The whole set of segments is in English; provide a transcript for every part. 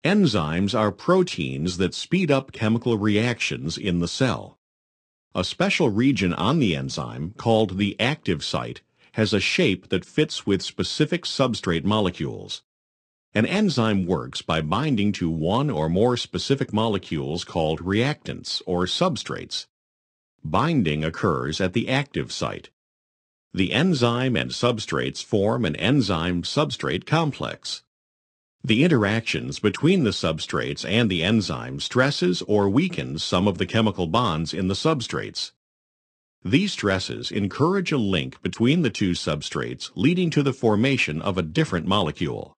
Enzymes are proteins that speed up chemical reactions in the cell. A special region on the enzyme, called the active site, has a shape that fits with specific substrate molecules. An enzyme works by binding to one or more specific molecules called reactants or substrates. Binding occurs at the active site. The enzyme and substrates form an enzyme-substrate complex. The interactions between the substrates and the enzyme stresses or weakens some of the chemical bonds in the substrates. These stresses encourage a link between the two substrates, leading to the formation of a different molecule.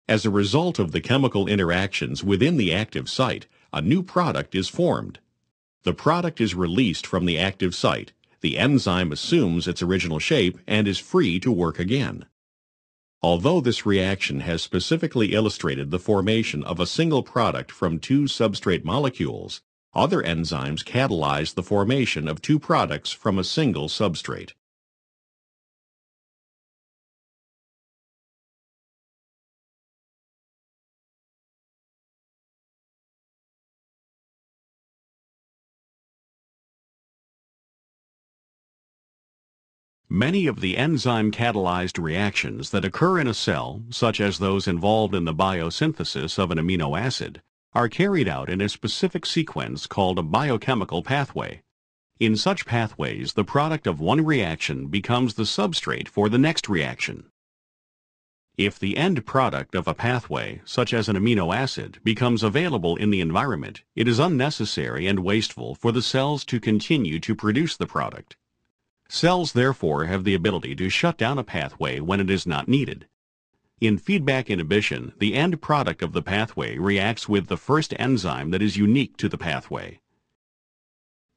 As a result of the chemical interactions within the active site, a new product is formed. The product is released from the active site. The enzyme assumes its original shape and is free to work again. Although this reaction has specifically illustrated the formation of a single product from two substrate molecules, other enzymes catalyze the formation of two products from a single substrate. Many of the enzyme-catalyzed reactions that occur in a cell, such as those involved in the biosynthesis of an amino acid, are carried out in a specific sequence called a biochemical pathway. In such pathways, the product of one reaction becomes the substrate for the next reaction. If the end product of a pathway, such as an amino acid, becomes available in the environment, it is unnecessary and wasteful for the cells to continue to produce the product. Cells therefore have the ability to shut down a pathway when it is not needed. In feedback inhibition, the end product of the pathway reacts with the first enzyme that is unique to the pathway.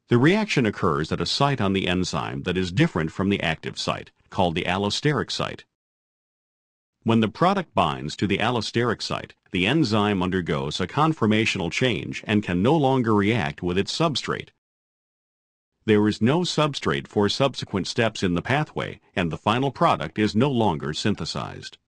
The reaction occurs at a site on the enzyme that is different from the active site, called the allosteric site. When the product binds to the allosteric site, the enzyme undergoes a conformational change and can no longer react with its substrate. There is no substrate for subsequent steps in the pathway, and the final product is no longer synthesized.